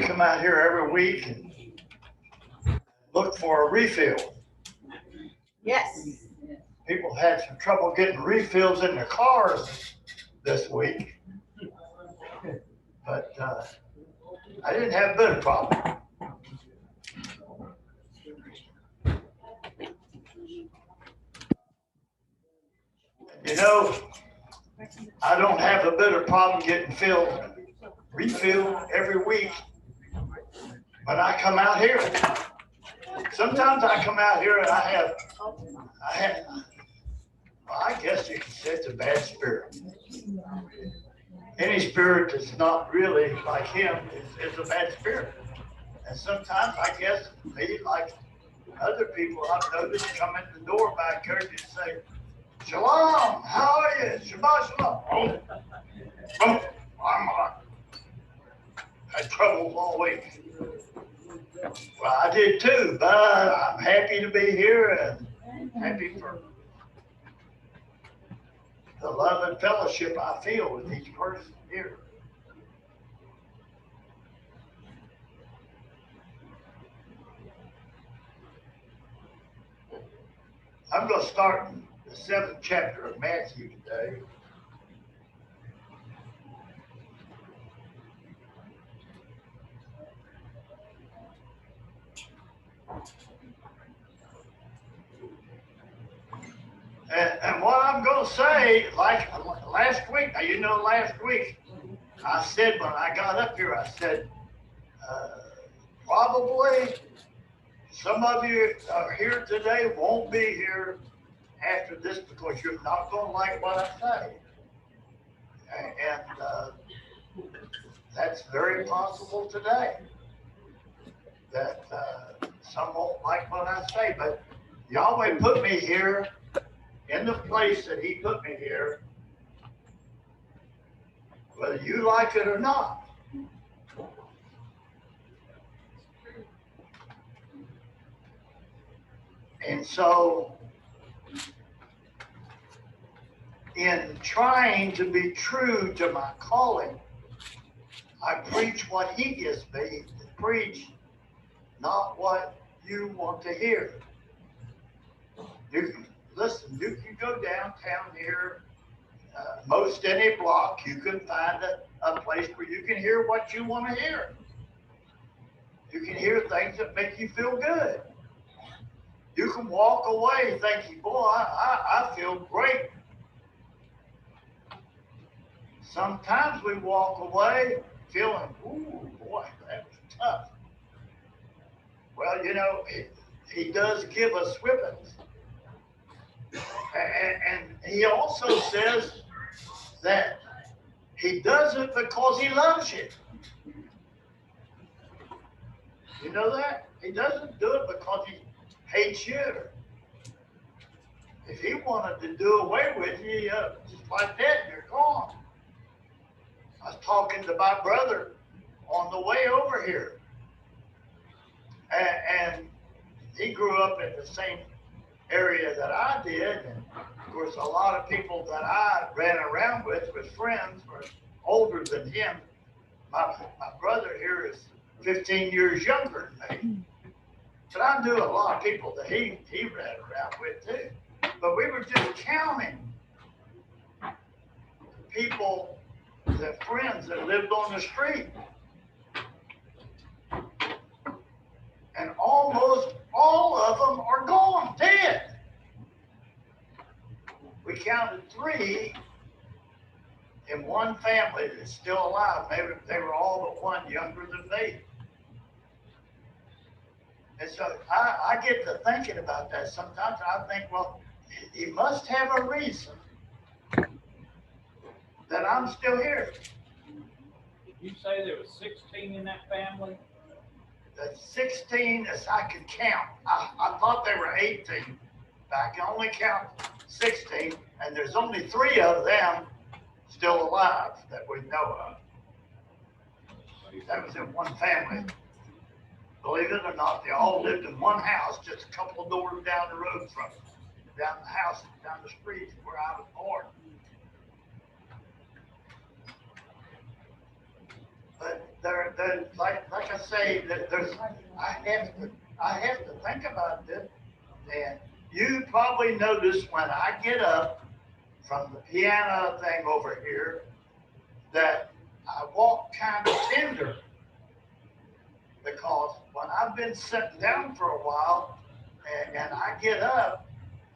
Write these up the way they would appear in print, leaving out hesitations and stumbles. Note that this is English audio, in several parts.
come out here every week and look for a refill. Yes. People had some trouble getting refills in their cars this week. But I didn't have a bit of problem. You know, I don't have a bit of problem getting refilled every week when I come out here. Sometimes I come out here and I have, well, I guess you could say it's a bad spirit. Any spirit that's not really like him is a bad spirit. And sometimes I guess me, like other people I've noticed, come in the door back here and say, Shalom, how are you? Shabbat shalom. Oh, I'm had troubles all week. Well, I did too, but I'm happy to be here and happy for the love and fellowship I feel with each person here. I'm going to start in the 7th chapter of Matthew today. And what I'm going to say, like last week, now you know last week, I said when I got up here, I said, probably some of you are here today won't be here after this because you're not going to like what I say. And that's very possible today that some won't like what I say, but Yahweh put me here in the place that he put me here, whether you like it or not. And so, in trying to be true to my calling, I preach what he gives me to preach, not what you want to hear. You can listen, you can go downtown here, most any block, you can find a place where you can hear what you want to hear. You can hear things that make you feel good. You can walk away thinking, boy, I feel great. Sometimes we walk away feeling, ooh, boy, that was tough. Well, you know, he does give us whippings. And he also says that he does it because he loves you. You know that? He doesn't do it because he hates you. If he wanted to do away with you, just like that, you're gone. I was talking to my brother on the way over here. And he grew up in the same area that I did. And of course, a lot of people that I ran around with friends were older than him. My brother here is 15 years younger than me. But I knew a lot of people that he ran around with too. But we were just counting people, the friends that lived on the street. And almost all of them are gone, dead. We counted 3 in one family that's still alive. They were all but one younger than me. And so I get to thinking about that. Sometimes I think, well, he must have a reason that I'm still here. Did you say there was 16 in that family? That's 16 as I could count. I thought there were 18, but I can only count 16, and there's only 3 of them still alive that we know of. That was in one family. Believe it or not, they all lived in one house, just a couple of doors down the road from us, down the house, down the street where I was born. But there and like I say, that I have to think about this. And you probably notice when I get up from the piano thing over here that I walk kind of tender, because when I've been sitting down for a while and I get up,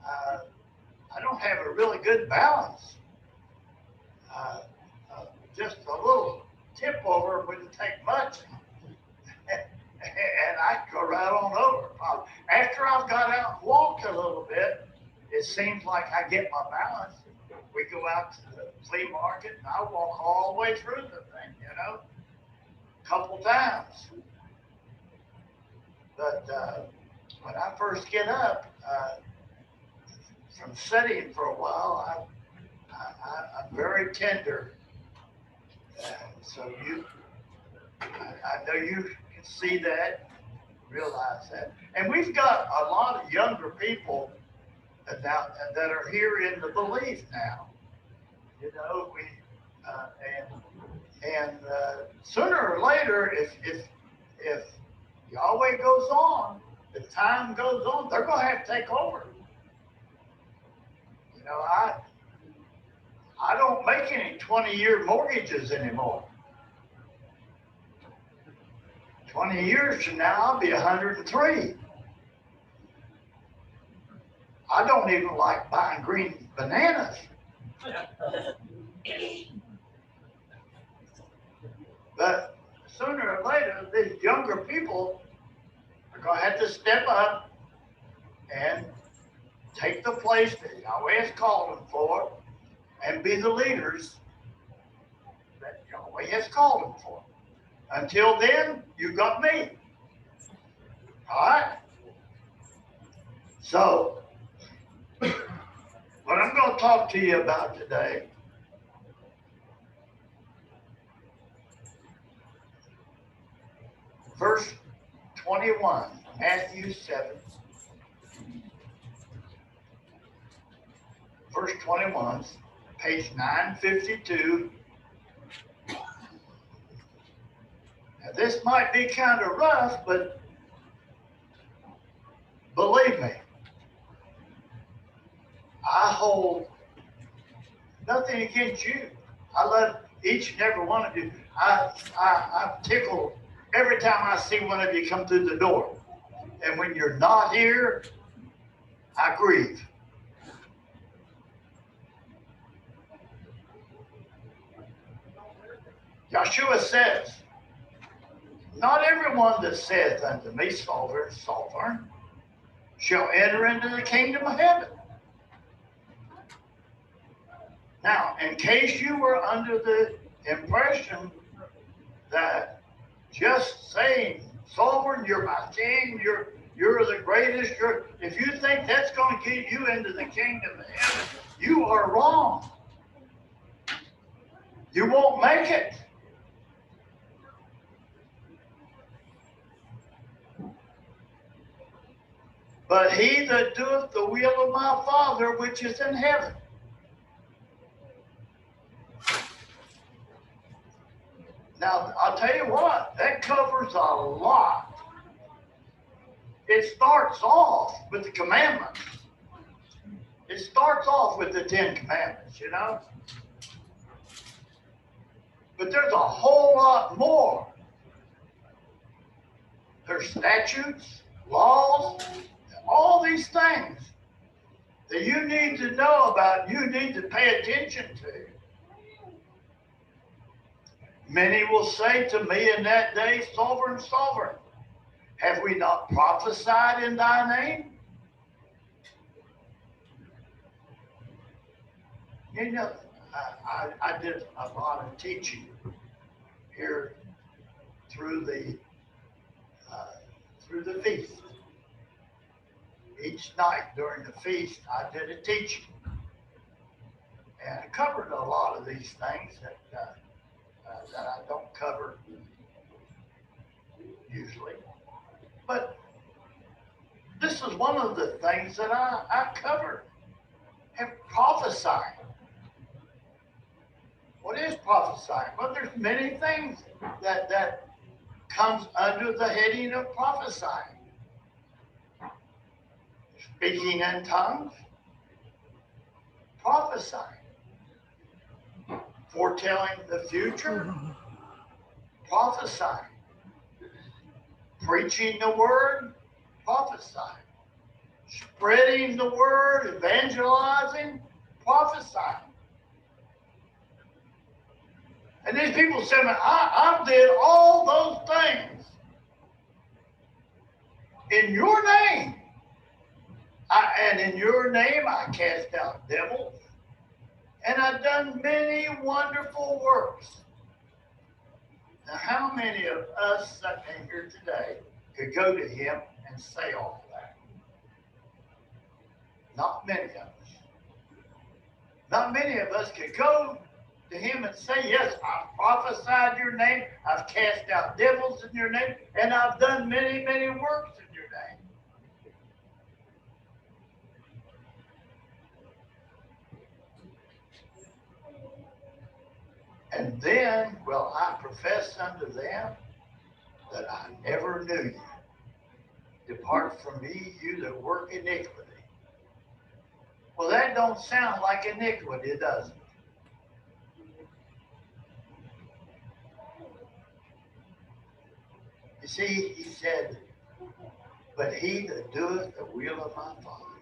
I don't have a really good balance. Uh, just a little tip over wouldn't take much. And I go right on over. After I've got out and walked a little bit, it seems like I get my balance. We go out to the flea market and I walk all the way through the thing, a couple times. But when I first get up, from sitting for a while, I'm very tender. So I know you can see that, realize that. And we've got a lot of younger people that are here in the belief now. And sooner or later, if Yahweh goes on, the time goes on, they're going to have to take over. I don't make any 20-year mortgages anymore. 20 years from now, I'll be 103. I don't even like buying green bananas. But sooner or later, these younger people are going to have to step up and take the place that Yahweh has called them for and be the leaders that Yahweh has called them for. Until then, you got me. All right? So, what I'm going to talk to you about today verse 21, Matthew 7. Verse 21, page 952. Now, this might be kind of rough, but believe me, I hold nothing against you. I love each and every one of you. I'm tickled every time I see one of you come through the door. And when you're not here, I grieve. Yeshua says, not everyone that saith unto me, Sovereign, Sovereign, shall enter into the kingdom of heaven. Now, in case you were under the impression that just saying, Sovereign, you're my king, you're the greatest, if you think that's going to get you into the kingdom of heaven, you are wrong. You won't make it. But he that doeth the will of my Father which is in heaven. Now, I'll tell you what, that covers a lot. It starts off with the commandments. It starts off with the 10 commandments, But there's a whole lot more. There's statutes, laws, all these things that you need to know about, you need to pay attention to. Many will say to me in that day, Sovereign, Sovereign, have we not prophesied in thy name? I did a lot of teaching here through the feast. Each night during the feast, I did a teaching, and I covered a lot of these things that I don't cover usually. But this is one of the things that I covered. And prophesying. What is prophesying? Well, there's many things that comes under the heading of prophesying. Speaking in tongues, prophesying. Foretelling the future, prophesying. Preaching the word, prophesying. Spreading the word, evangelizing, prophesying. And these people say, I did all those things in your name. And in your name I cast out devils. And I've done many wonderful works. Now, how many of us sitting here today could go to him and say all that? Not many of us. Not many of us could go to him and say, yes, I've prophesied your name, I've cast out devils in your name, and I've done many, many works in your name. And then will I profess unto them that I never knew you. Depart from me, you that work iniquity. Well, that don't sound like iniquity, does it? You see, he said, but he that doeth the will of my Father.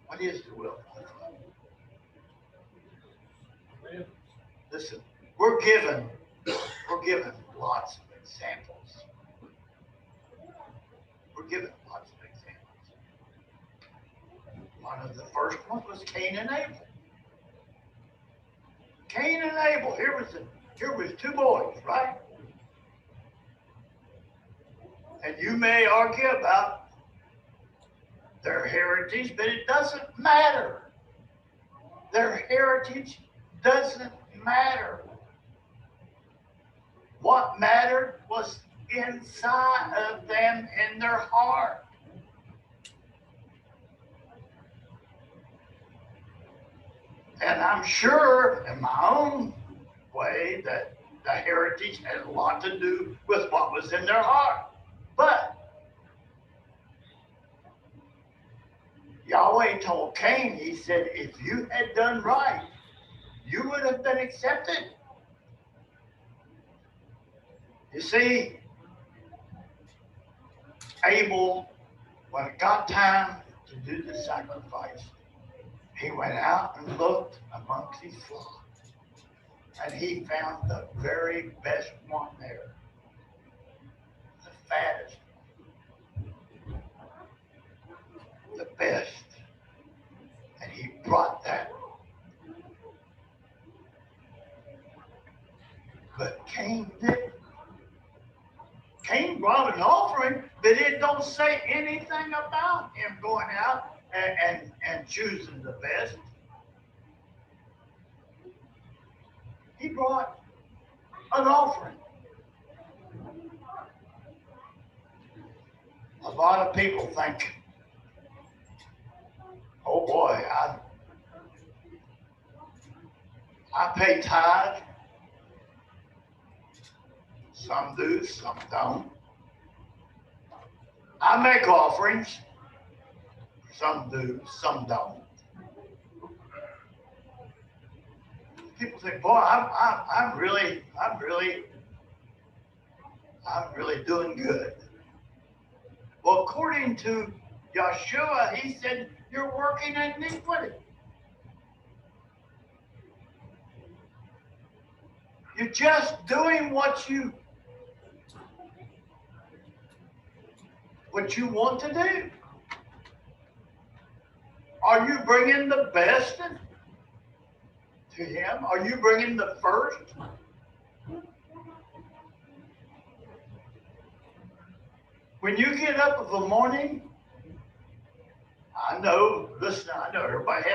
What is the will of my Father? Listen, we're given lots of examples. We're given lots of examples. One of the first ones was Cain and Abel. Cain and Abel. Here was two boys, right? And you may argue about their heritage, but it doesn't matter. Their heritage doesn't matter. What mattered was inside of them in their heart. And I'm sure in my own way that the heritage had a lot to do with what was in their heart. But Yahweh told Cain, he said, if you had done right, you would have been accepted. You see, Abel, when it got time to do the sacrifice, he went out and looked amongst his flock, and he found the very best one there, the fattest, the best, and he brought that. But Cain didn't. Cain brought an offering, but it don't say anything about him going out and choosing the best. He brought an offering. A lot of people think, oh boy, I pay tithe. Some do, some don't. I make offerings. Some do, some don't. People think, boy, I'm really doing good. Well, according to Yeshua, he said, you're working in iniquity. You're just doing what you want to do. Are you bringing the best to him? Are you bringing the first? When you get up in the morning, I know everybody has